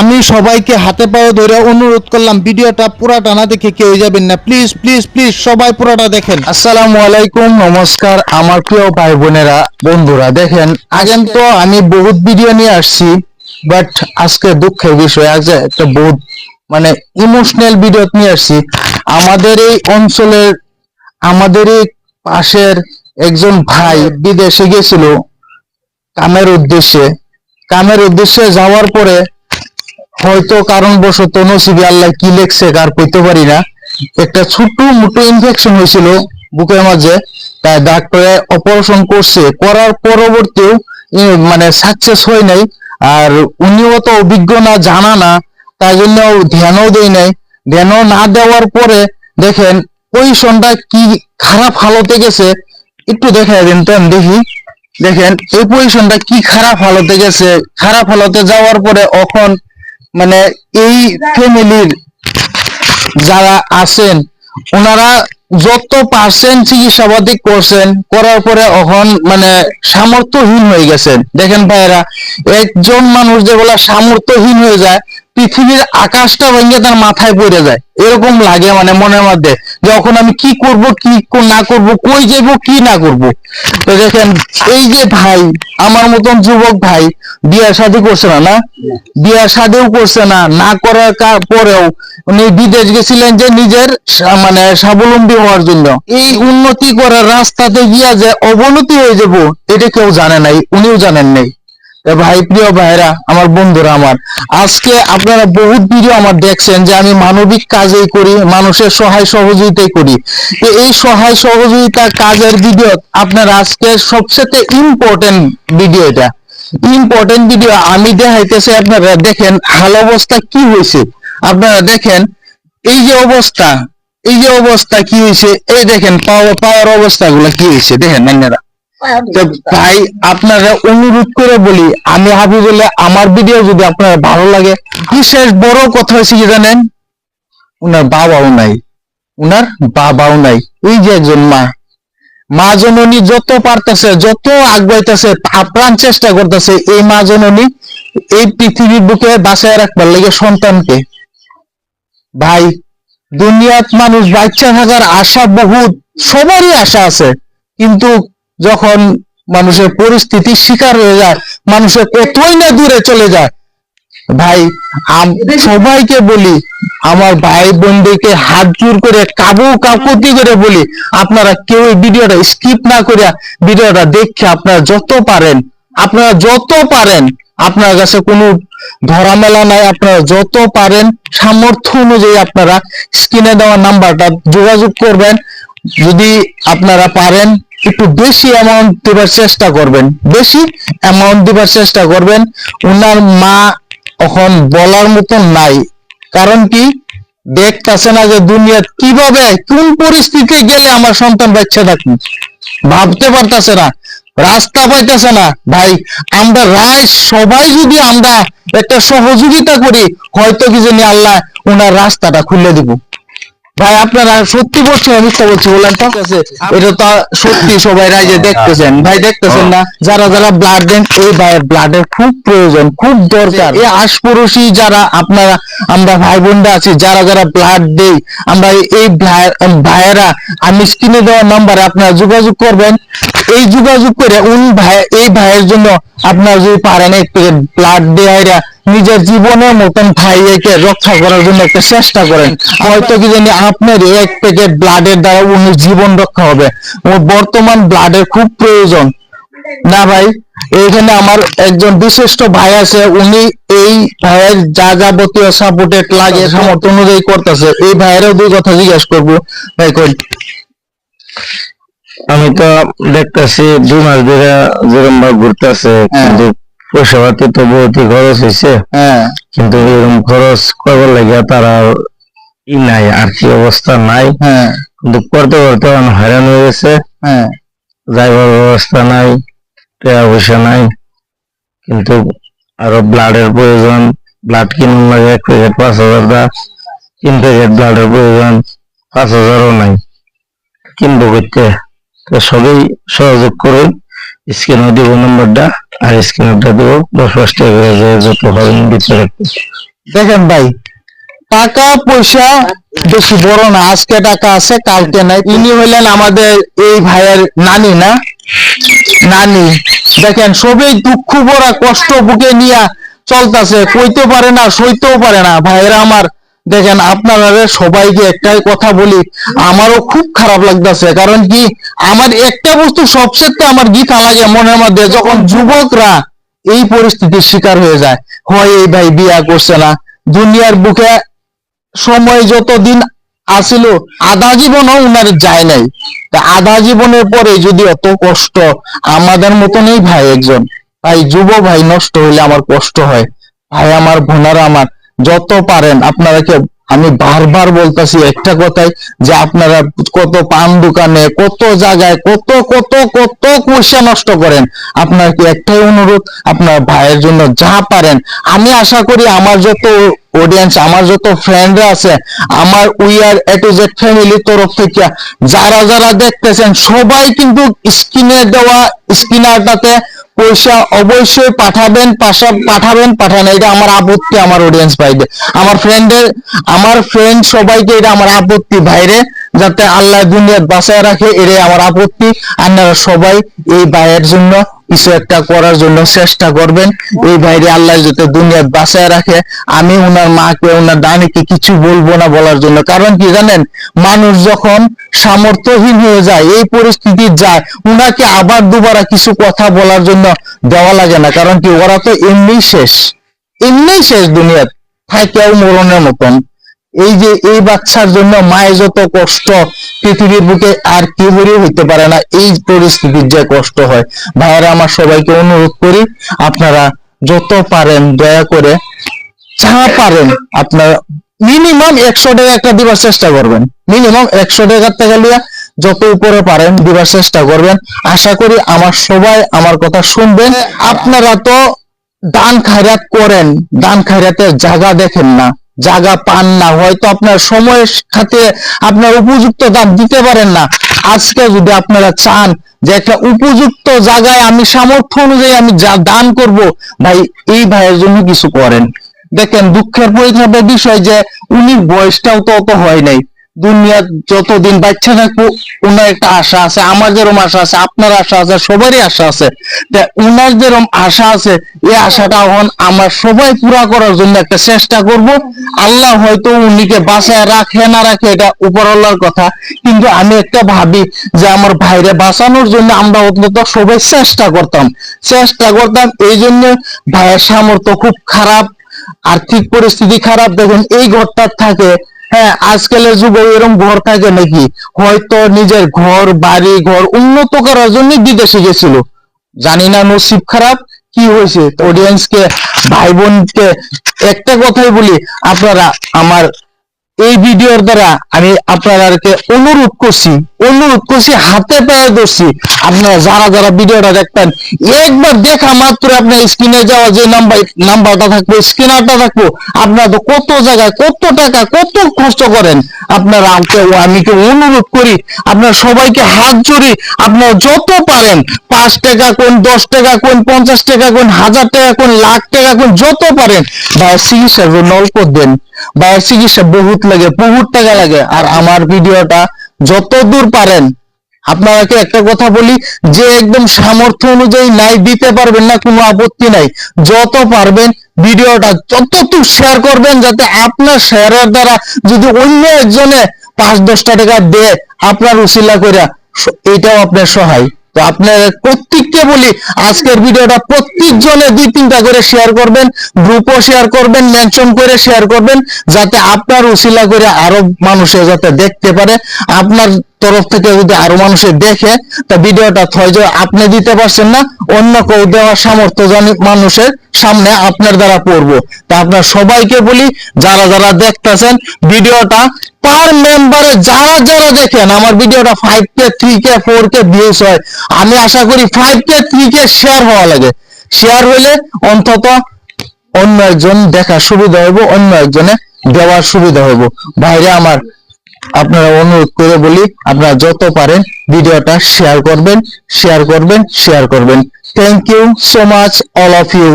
আমি সবাইকে হাতে পায়ে ধরে অনুরোধ করলাম ভিডিওটা পুরাটা না দেখে কেউ যাবেন না, প্লিজ প্লিজ প্লিজ সবাই পুরাটা দেখেন। আসসালামু আলাইকুম, নমস্কার আমার প্রিয় ভাই বোনেরা, বন্ধুরা। দেখেন, আগে তো আমি বহুত ভিডিও নিয়ে আসছি, বাট আজকে দুঃখের বিষয়, আজ একটা বহুত ইমোশনাল ভিডিও নিয়ে আসছি। আমাদের এই অঞ্চলের, আমাদের এই পাশের একজন ভাই বিদেশে গেছিল কামের উদ্দেশ্যে যাওয়ার পরে হয়তো কারণবশত নসিবে আল্লাহ কি লেখছে আর কইতে পারি না, একটা ছোট মোটো ইনফেকশন হয়েছিল বুকের মাঝে। তাই ডাক্তারে অপারেশন করছে, করার পরবর্তীও সাকসেস হয় নাই। আর উনিও তো অভিজ্ঞ না, জানা না, তাই জন্য ধ্যানও দেয় নাই। ধ্যানও না দেওয়ার পরে দেখেন পজিশনটা কি খারাপ হালতে গেছে, একটু দেখাই দিন তো আমি দেখি। দেখেন এই পজিশনটা কি খারাপ হালতে গেছে। খারাপ হালতে যাওয়ার পরে এখন এই ফ্যামিলির যারা আছেন ওনারা যত পার্সেন্ট চিকিৎসাবাদী করছেন, করার পরে এখন সামর্থ্যহীন হয়ে গেছেন। দেখেন ভাইয়েরা, একজন মানুষ যেগুলা সামর্থ্যহীন হয়ে যায়, পৃথিবীর আকাশটা ভেঙে তার মাথায় পড়ে যায়, এরকম লাগে মনের মধ্যে, যখন আমি কি করব কি না করব, কই যাব কি না করব। তো দেখেন এই যে ভাই, আমার মতন যুবক ভাই বিয়ে শাদী করছে না, বিয়ে শাদীও করছে না, না করার পরেও উনি বিদেশ গেছিলেন যে নিজের স্বাবলম্বী হওয়ার জন্য। এই উন্নতি করার রাস্তাতে গিয়া যে অবনতি হয়ে যাব, এটা কেউ জানে নাই, উনিও জানেন নাই। ভাই, প্রিয় ভাইরা, আমার বন্ধুরা, আমার আজকে আপনারা বহুত ভিডিও আমার দেখছেন যে আমি মানবিক কাজই করি, মানুষের সহায় সহযোগিতাই করি। এই সহায় সহযোগিতা কাজের ভিডিও আপনার আজকে সবচেয়ে ইম্পর্টেন্ট ভিডিও, এটা ইম্পর্টেন্ট ভিডিও আমি দেখাইতেছি। আপনারা দেখেন হাল অবস্থা কি হয়েছে, আপনারা দেখেন এই যে অবস্থা, কি হয়েছে, এই দেখেন পাওয়ার অবস্থাগুলো কি হয়েছে, দেখেন আপনারা। ভাই, আপনারা অনুরোধ করে বলি, আমি হাবিবুল্লাহ, আমার ভিডিও যদি আপনার ভালো লাগে, বিশেষ বড় কথা হয়েছে কি জানেন, উনার বাবাও নাই। এই যে একজন মা জননী যত পারতেছে, যত আগাইতেছে, আপ্রাণ চেষ্টা করতেছে এই মা জননী এই পৃথিবীর বুকে বাঁচায় রাখবার লাগে সন্তানকে। ভাই, দুনিয়াত মানুষ বাচ্চা থাকার আশা বহুত, সবারই আশা আছে, কিন্তু যখন মানুষের পরিস্থিতির শিকার হয়ে যায়, মানুষের কতই না দূরে চলে যায়। ভাই, সবাইকে বলি, আমার ভাই বোনদেরকে হাত জোর করে কাকুতি করে বলি, আপনারা কেউ এই ভিডিওটা স্কিপ না করে ভিডিওটা দেখে আপনারা যত পারেন, আপনার কাছে কোনো ধরা মেলা নাই, আপনারা যত পারেন সামর্থ্য অনুযায়ী আপনারা স্ক্রিনে দেওয়া নাম্বারটা যোগাযোগ করবেন। যদি আপনারা পারেন একটু বেশি অ্যামাউন্ট দেবার চেষ্টা করবেন, উনার মা এখন বলার মতন নাই। কারণ কি, দেখতেছে না যে দুনিয়া কিভাবে কোন পরিস্থিতি গেলে আমার সন্তান বাচ্চা থাকবে, ভাবতে পারতেছে না, রাস্তা পাইতেছে না। ভাই, আমরা সবাই যদি আমরা একটা সহযোগিতা করি, হয়তো কি জানি আল্লাহ ওনার রাস্তাটা খুলে দিব। ভাই, আপনারা সত্যি বলছেন, মিথ্যা বলছি বলেন তো? এটা তো সত্যি, সবাই রাইজে দেখতেছেন। ভাই, দেখতেছেন না, যারা ব্লাড দেন, এই ভাইয়ের ব্লাডের খুব প্রয়োজন, খুব দরকার। এই আশপড়শি যারা আমরা ভাই বোনরা আছি, যারা ব্লাড দেই, আমরা এই ভাইয়েরা, আমি স্ক্রিনে দেওয়া নাম্বারে আপনারা যোগাযোগ করবেন। এই যোগাযোগ করে এই ভাইয়ের জন্য আপনারা যদি পারেন একটু ব্লাড দেয়া, নিজের জীবনের মতন ভাইকে রক্ষা করার জন্য একটা চেষ্টা করেন। হয়তো কি জানি আপনার এক প্যাকেট ব্লাডের দ্বারা উনি জীবন রক্ষা হবে। বর্তমান ব্লাডের খুব প্রয়োজন না ভাই। এইখানে আমার একজন বিশিষ্ট ভাই আছে, উনি এই ভাইয়ের যা যাবতীয় সাপোর্টেড লাগে সামর্থ্য অনুযায়ী করতেছে। এই ভাইয়েরও দুই কথা জিজ্ঞাসা করবো। ভাই, কই? আমি তো দেখতেছি 2 মাস ধরে যেরকম ভাবে ঘুরতেছে, কিন্তু পয়সা পাতি তো বহুতই খরচ হয়েছে, কিন্তু এরকম খরচ করবার লাগে তারা নাই, আর্থিক অবস্থা নাই। কিন্তু করতে করতে হয়রান হয়ে গেছে, যাইবার ব্যবস্থা নাই, টাকা পয়সা নাই, কিন্তু আরো ব্লাডের প্রয়োজন। ব্লাড কিনুন লাগে 1 প্যাকেট 5,000 দা, 3 প্যাকেট ব্লাডের প্রয়োজন, 5,000ও নাই, কিনবো করতে। তো সবাই সহযোগ করুন, স্ক্রিনে দিব নাম্বারটা, আর স্ক্রিনটা দেবো 10-5 টাকা করে, যত পারেন দিতে রাখতে। দেখেন ভাই, টাকা পয়সা বেশি বড় না, আজকে টাকা আছে কালকে নাই। ইনি হইলেন আমাদের এই ভাইয়ের নানি, না নানি। দেখেন সবই দুঃখ ভরা কষ্ট বুকে নিয়ে চলতেছে, কইতে পারে না, সইতেও পারে না। ভাইয়েরা আমার, দেখেন আপনারা সবাইকে একটাই কথা বলি, আমারও খুব খারাপ লাগতেছে। কারণ কি, আমার একটা বস্তু সবচেয়ে আমার গীতা লাগে মনের মধ্যে, যখন যুবকরা এই পরিস্থিতির শিকার হয়ে যায়, হয় এই ভাই বিয়া করছে না, দুনিয়ার বুকে সময় যতদিন আসিল আধা জীবনও উনার যায় নাই, তা আধা জীবনের পরে যদি এত কষ্ট, আমাদের মতনই ভাই একজন ভাই, যুব ভাই নষ্ট হইলে আমার কষ্ট হয়। ভাই আমার, বোনারা আমার, যত পারেন আপনারা কে, আমি বারবার বলতেছি একটা কথাই, যে আপনারা কত পান দোকানে, কত জায়গায়, কত কত কত পয়সা নষ্ট করেন। আপনার কি একটাই অনুরোধ, আপনার ভাইয়ের জন্য যা পারেন। আমি আশা করি আমার যত অডিয়েন্স, আমার যত ফ্রেন্ডরা আছে, আমার we are A to Z ফ্যামিলির তরফ থেকে যারা যারা দেখতেছেন, সবাই কিন্তু স্ক্রিনে দেওয়া স্ক্রিনারটাতে পয়সা অবশ্যই পাঠাবেন, পাঠান। এটা আমার আপত্তি, আমার অডিয়েন্স ভাইদের, আমার ফ্রেন্ড সবাইকে এটা আমার আপত্তি ভাইরে, যাতে আল্লাহ দুনিয়াত বাঁচায় রাখে, এটাই আমার আপত্তি। আপনারা সবাই এই ভাইয়ের জন্য কিছু একটা করার জন্য চেষ্টা করবেন। এই ভাইরে আল্লাহ যাতে দুনিয়াত বাঁচায় রাখে। আমি ওনার মাকে, ওনার দানিকে কিছু বলবো না বলার জন্য, কারণ কি জানেন, মানুষ যখন সামর্থ্যহীন হয়ে যায়, এই পরিস্থিতি যায়, উনাকে আবার দুবারা কিছু কথা বলার জন্য দেওয়া লাগে না। কারণ কি, ওরা তো এমনি শেষ দুনিয়াত, থাকেও মরণের মতন। এই যে এই বাচ্চার জন্য মায়ের যত কষ্ট পৃথিবীর বুকে আর কেউরই হইতে পারে না, এই পরিস্থিতির যে কষ্ট হয়। ভাইয়েরা আমার, সবাইকে অনুরোধ করি, আপনারা যত পারেন দয়া করে, যা পারেন আপনারা মিনিমাম 100 টাকা একটা দিবার চেষ্টা করবেন। মিনিমাম 100 টাকার থেকে লিয়া যত উপরে পারেন দিবার চেষ্টা করবেন। আশা করি আমার সবাই আমার কথা শুনবেন। আপনারা তো দান খায়রাত করেন, দান খায়রাতের জায়গা দেখেন না, জায়গা পান না, হয়তো আপনার সময়ের সাথে আপনার উপযুক্ত দাম দিতে পারেন না। আজকে যদি আপনারা চান যে একটা উপযুক্ত জায়গায় আমি সামর্থ্য অনুযায়ী আমি যা দান করব, ভাই এই ভাইয়ের জন্য কিছু করেন। দেখেন দুঃখের পরিতাপের বিষয় যে উনি বয়সটাও তো অত হয় নাই, দুনিয়া যতদিন বাচ্চা থাকবো ওনার একটা আশা আছে, আমার যেরকম আশা আছে, আপনার আশা আছে, সবারই আশা আছে। উনার যেরকম আশা আছে, এই আশাটা এখন আমরা সবাই পুরা করার জন্য একটা চেষ্টা করব। আল্লাহ হয়তো উনিকে বাঁচায় রাখে না রাখে, এটা উপরওয়ালার কথা, কিন্তু আমি একটা ভাবি যে আমার ভাইরে বাঁচানোর জন্য আমরা অন্তত সবাই চেষ্টা করতাম। এই জন্য ভাইয়ের সামর্থ্য খুব খারাপ, আর্থিক পরিস্থিতি খারাপ। দেখুন এই ঘরটা থাকে, হ্যাঁ আজকালের যুগে এরকম ঘর থাকে নাকি, হয়তো নিজের ঘর বাড়ি ঘর উন্নত করার জন্য বিদেশে গেছিল, জানি না নসিব খারাপ কি হয়েছে। অডিয়েন্সকে, ভাই বোনকে একটা কথাই বলি, আপনারা আমার এই ভিডিওর দ্বারা আমি আপনাদেরকে অনুরোধ করছি, হাতে পায়ে ধরছি, আপনারা যারা যারা ভিডিওটা দেখবেন, একবার দেখা মাত্র আপনার স্ক্রিনে যাওয়া যে নাম্বারটা থাকবো, স্ক্রিনারটা থাকবো, আপনারা তো কত জায়গায় কত টাকা কত খরচ করেন। আপনারা আমি অনুরোধ করি, আপনারা সবাইকে হাত জোড়ি, আপনারা যত পারেন 5 টাকা কোন, 10 টাকা কোন, 50 টাকা কোন, 1000 টাকা কোন, লাখ টাকা কোন, যত পারেন ভাইয়ের চিকিৎসার জন্য অল্প দেন। ভাইয়ের চিকিৎসা বহুত টাকা লাগে। আর আমার ভিডিওটা যত দূর পারেন, আপনাকে একটা কথা বলি, যে একদম সামর্থ্য অনুযায়ী নাই দিতে পারবেন না, কোনো আপত্তি নাই, যত পারবেন ভিডিওটা যতটুকু শেয়ার করবেন, যাতে আপনার শেয়ারের দ্বারা যদি অন্য একজনে 5-10 টাকা দেয় আপনার উসিলা করে, এটাও আপনার সহায়। তো আপনার প্রত্যেককে বলি, আজকের ভিডিওটা প্রত্যেকজনে 2-3টা করে শেয়ার করবেন, গ্রুপও শেয়ার করবেন, মেনশন করে শেয়ার করবেন, যাতে আপনার উসিলা করে আরো মানুষে যাতে দেখতে পারে। আপনার তরফ থেকে যদি আরো মানুষে দেখে, তা ভিডিওটা হয়তো আপনি দিতে পারছেন না, অন্য কেউ দেওয়ার সামর্থ্য মানুষের সামনে আপনার দ্বারা পড়বো। তা আপনার সবাইকে বলি, যারা যারা দেখতেছেন ভিডিওটা, পার মেম্বারে যারা যারা দেখেন আমার ভিডিওটা 5K 3K 4K ভিউজ হয়, আমি আশা করি 5K 3K শেয়ার হওয়া লাগে। শেয়ার হইলে অন্তত অন্য একজন দেখার সুবিধা হইব, অন্য একজনে দেওয়ার সুবিধা হইব। ভাইরে আমার, আপনারা অনুরোধ করে বলি, আপনারা যত পারেন ভিডিওটা শেয়ার করবেন। Thank you so much all of you.